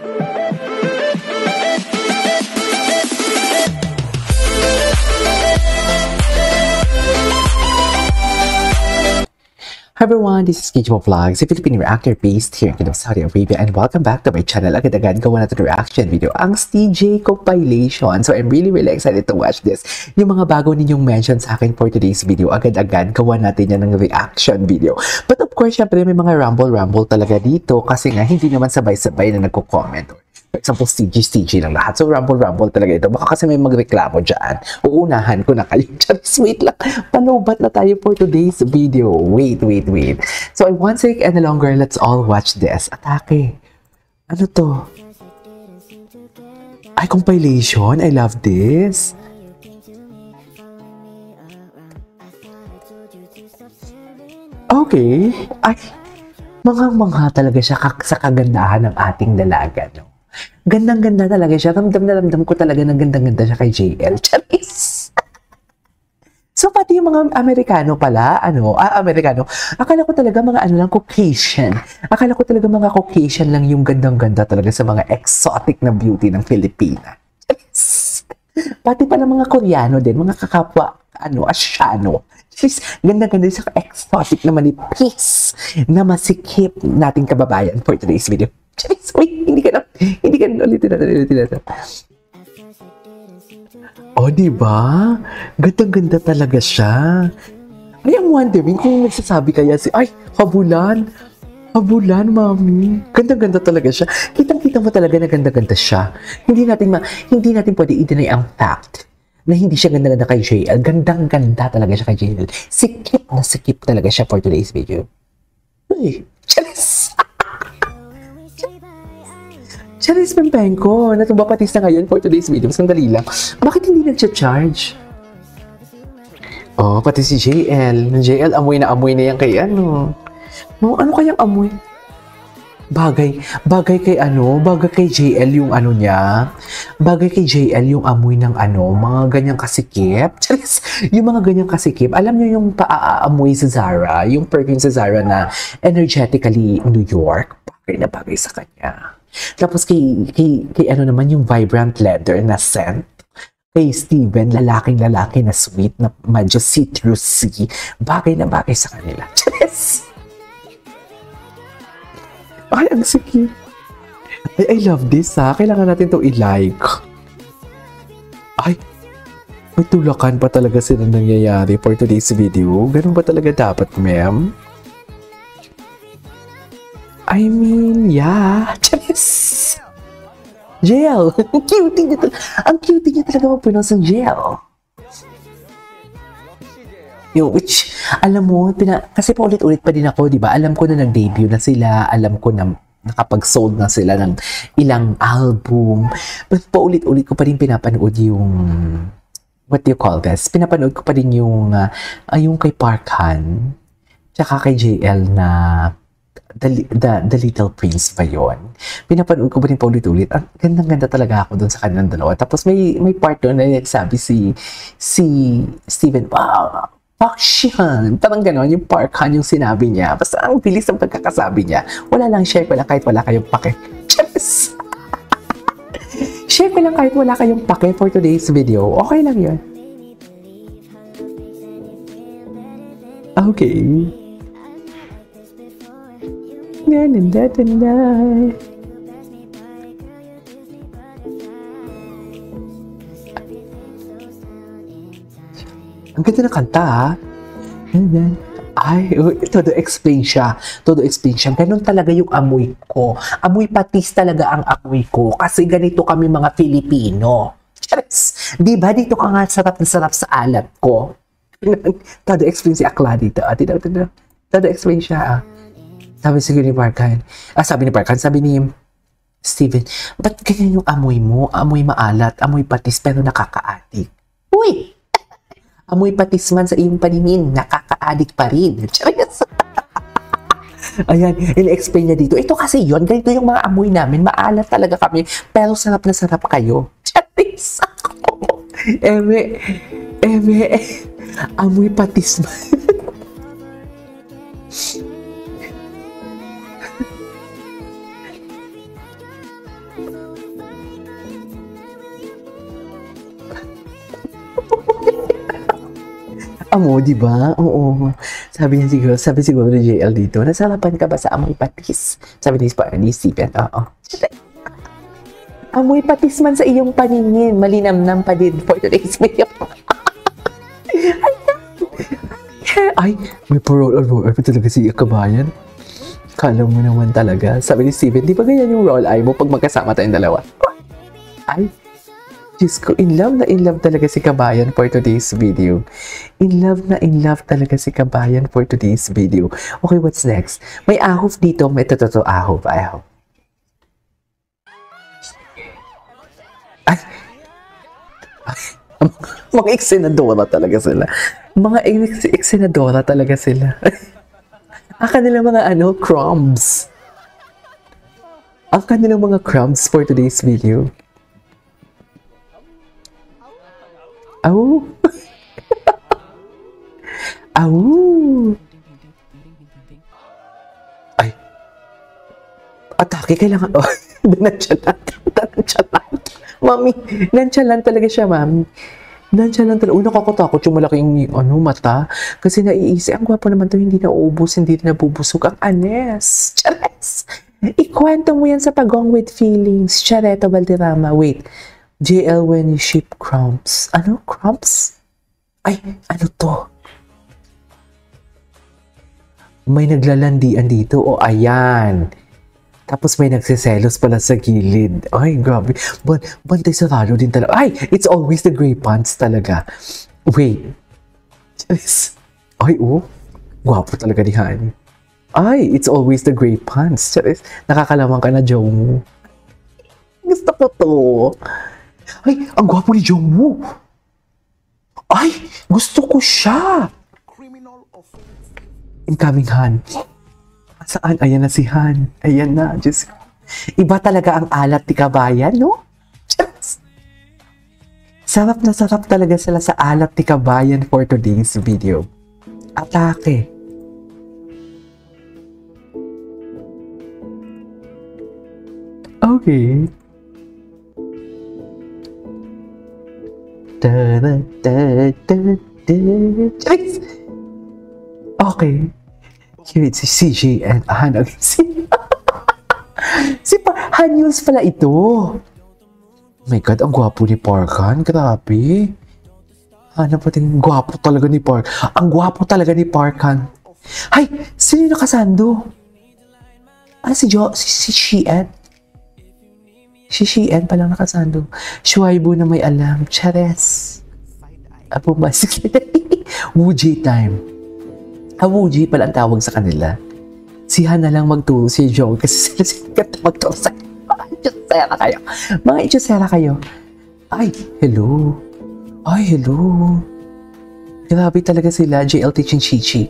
Hi everyone, this is Kijo Vlogs, a Philippine reactor based here in Kingdom Saudi Arabia, and welcome back to my channel. Agad-agad gawa natin reaction video, ang CJ compilation. So I'm really excited to watch this. Yung mga bago ninyong mention sa akin for today's video, agad-agad gawa natin yan ng reaction video. But of course, syempre may mga rumble talaga dito kasi nga hindi naman sabay-sabay na nagko-comment. For example, CG lang lahat. So, rumble talaga ito. Baka kasi may magreklamo dyan. Uunahan ko na kayo. Just wait lang. Panobat na tayo for today's video. Wait. So, I won't take any longer. Let's all watch this. Atake. Ano to? Ay, compilation. I love this. Okay. Ay, mga talaga siya sa kagandahan ng ating dalaga, no? Gandang-ganda talaga siya. Ramdam ko talaga ng gandang-ganda siya kay JL. Charis! So, pati yung mga Amerikano pala, Amerikano, akala ko talaga mga lang, Caucasian. Akala ko talaga mga Caucasian lang yung gandang-ganda talaga sa mga exotic na beauty ng Filipina. Charis! Pati pa ng mga Koreano din, mga kakapwa, Asyano. Charis! Ganda-ganda sa exotic na manipis na masikip nating kababayan for today's video. Charis! Wait! Hindi ka na ulitin natin. Oh, diba? Ganda-ganda talaga siya. Ay, I'm wondering kung nagsasabi kaya ay, habulan, mami. Ganda-ganda talaga siya. Kitang-kita mo talaga na ganda-ganda siya. Hindi natin pwede i-deny ang fact na hindi siya ganda-ganda kay JL. Gandang-ganda talaga siya kay JL. Sikip talaga siya for today's video. Uy, Charis! Charis Pempenko, natubapatis na ngayon for today's video. Sandali lang. Bakit hindi nag-charge? Oh, pati si JL. JL, amoy na yan kay ano kayang amoy? Bagay kay JL yung niya. Bagay kay JL yung amoy ng mga ganyang kasikip. Charis, yung mga ganyang kasikip. Alam niyo yung paaamoy sa Zara, yung perfume sa Zara na energetically New York. Bagay na bagay sa kanya. Tapos kay naman yung vibrant leather na scent. Kay Steven, lalaking-lalaki na sweet, na medyo citrusy. Bagay na bagay sa kanila. Yes! Ay, ang sige. I love this, ha. Kailangan natin to i-like. Ay, may tulakan pa talaga sila nangyayari for today's video. Ganun ba talaga dapat, ma'am? I mean, yeah. Charis! JL! Ang cutie niya talaga mag-pronounce ng JL. Which, alam mo, kasi paulit-ulit pa din ako, di ba? Alam ko na nag-debut na sila. Alam ko na nakapag-sold na sila ng ilang album. But paulit-ulit ko pa rin pinapanood yung, what do you call this? Pinapanood ko pa rin yung kay Park Han, tsaka kay JL na The Little Prince ba yun? Pinapanood ko ba rin paulit-ulit? Ang gandang-ganda talaga ako dun sa kanilang dalawa. Tapos may part doon na nagsabi si Steven, wow, Park-chan. Parang gano'n, yung Park-han yung sinabi niya. Basta ang bilis ng pagkakasabi niya. Wala lang, share ko lang kahit wala kayong pake. Yes! Share ko lang kahit wala kayong pake for today's video. Okay lang yun. Okay. Ang ganda ng kanta, ha? Ay, todo explain siya. Ganun talaga yung amoy ko. Amoy patis talaga ang amoy ko. Kasi ganito kami mga Filipino. Charis! Diba dito ka nga sarap na sarap sa alat ko? Todo explain si Akla dito. Todo explain siya, Sabi ni Park Han. Sabi ni Steven, ba't ganyan yung amoy mo? Amoy maalat, amoy patis, pero nakakaadik. Uy! Amoy patis man sa iyong paningin, nakakaadik pa rin. Charis! Ayan, in-explain niya dito. Ito kasi yun, ganito yung mga amoy namin. Maalat talaga kami, pero sarap na sarap kayo. Charis! Amoy patis man. Amo, di ba? Oo. Sabi siguro ni JL dito, nasarapan ka ba sa amoy patis? Sabi ni Stephen, oo. Amoy patis man sa iyong paningin, malinamnam pa din for today's video. Ay, may parole or roll eye pa talaga si Kabayan. Kala mo naman talaga. Sabi ni Steven, di ba ganyan yung roll eye mo pag magkasama tayong dalawa? Ay, Diyos ko, in love talaga si Kabayan for today's video. In love talaga si Kabayan for today's video. Okay, what's next? May ahof dito, may totoo ahof. Ay, mga eksenadora talaga sila. Mga eksenadora talaga sila. Ang kanilang mga crumbs. Ang kanilang mga crumbs for today's video. Au. Au. Ay. Atake, kailangan. Oh, nonchalant. Mami, nonchalant talaga siya, mami. Nonchalant talaga. Uy, nakakatakot yung malaking mata. Kasi naiisip, ang gwapo naman to, hindi naubos, hindi nabubusog. Ang anes. Chares. Ikwento mo yan sa Pagong with Feelings. Chareto Valderrama. Wait. JL when you ship crumbs. Ano? Crumbs? Ay, ano to? May naglalandian dito. O, ayan. Tapos may nagsiselos pala sa gilid. Ay, grabe. Bantay sarado din talaga. Ay, it's always the gray pants talaga. Wait. Ay, oh. Gwapo talaga ni Honey. Ay, it's always the gray pants. Nakakalamang ka na, Joe. Gusto ko to. Ay, ang gwapo ni Jungwoo. Ay, gusto ko siya. Incoming Han. Saan? Ayan na si Han. Ayan na. Just... Iba talaga ang alat ni Kabayan, no? Just... Sarap na sarap talaga sila sa alat ni Kabayan for today's video. Atake. Okay. Okay. Here it's si CJ and Han. Han Yules pala ito. Oh my God, ang gwapo ni Parkan. Grabe. Hanap natin, gwapo talaga ni Park. Ang gwapo talaga ni Parkan. Hay, sino yung nakasando? Ah, si Sheehan. Si Sheehan palang nakasando. Shuaibu na may alam. Chares. Apo ba? Wuji time. Wuji pala ang tawag sa kanila. Si Han na lang magturo si Joe kasi sila sikat magturo sa mga ichosera kayo. Mga ichosera kayo. Ay, hello. Ay, hello. Grabe talaga sila. JL teaching Chichi.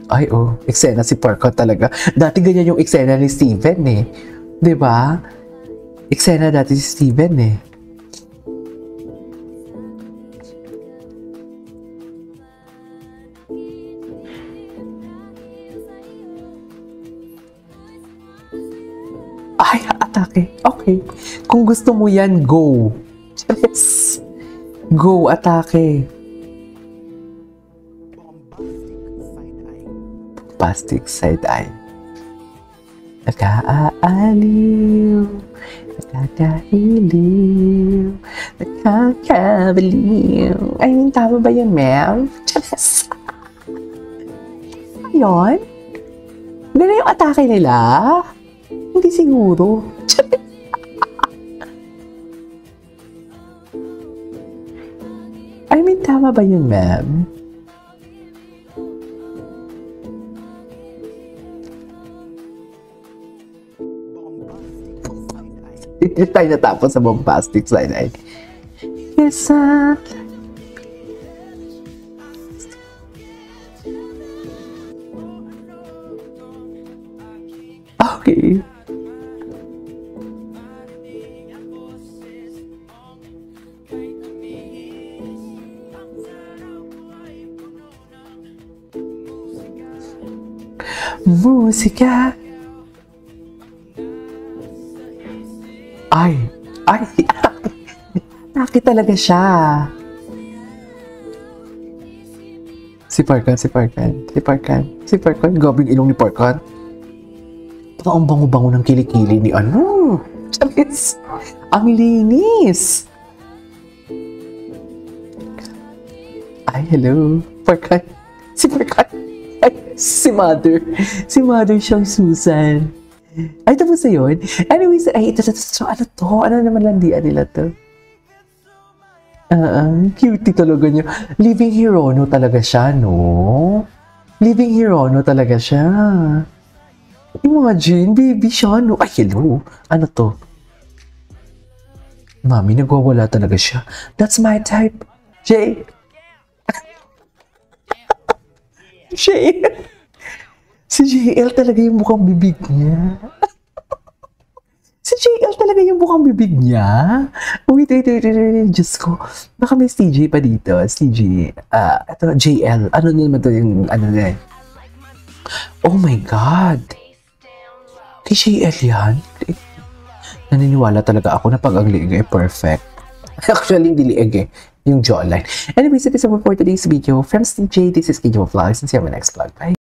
Ay, oh. Eksena si Parker talaga. Dati ganyan yung eksena ni Steven eh. Diba? Eksena dati si Steven eh. Ay, atake. Okay. Kung gusto mo yan, go. Yes. Go, atake. Bombastic side-eye. Nakaaaliw. Nakakahiliw. Nakakabaliw. Ay, tama ba yun, ma'am? Yes. Ayun? Ganun yung atake nila? Hindi siguro. I mean, tama ba yun, ma'am? Hindi tayo natapos sa bombastic side-eye. Yes, okay. Musika. Ay, ay, atake talaga siya. Si Parkan. Gabing ilong ni Parkan. Baka ang bango-bango ng kilikili ni ano. Charis, ang linis. Ay, hello. Parkan. Si Parkan. Ay, si Mother. Si Mother siyang Susan. Ay, tapos na yun. Anyways, ay, ito, ano to? Ano naman landian nila to? Cutie talaga niya. Living Hirono talaga siya, no? Living Hirono talaga siya. Imagine, baby siya, no? Ay, hello. Ano to? Mami, nagwawala talaga siya. That's my type. Jay. Jay. Si JL talaga yung mukhang bibig niya. Si JL talaga yung mukhang bibig niya. Wait. Diyos ko. Baka may CJ pa dito. CJ. Ito, JL. Ano naman to yung, ano na eh. Oh my God. Kay JL yan? Naniniwala talaga ako na pag ang liig ay perfect. Actually, hindi liig eh. Yung jawline. Anyways, it is over for today's video. From CJ, this is KJ Vlogs. And see you on my next vlog. Bye.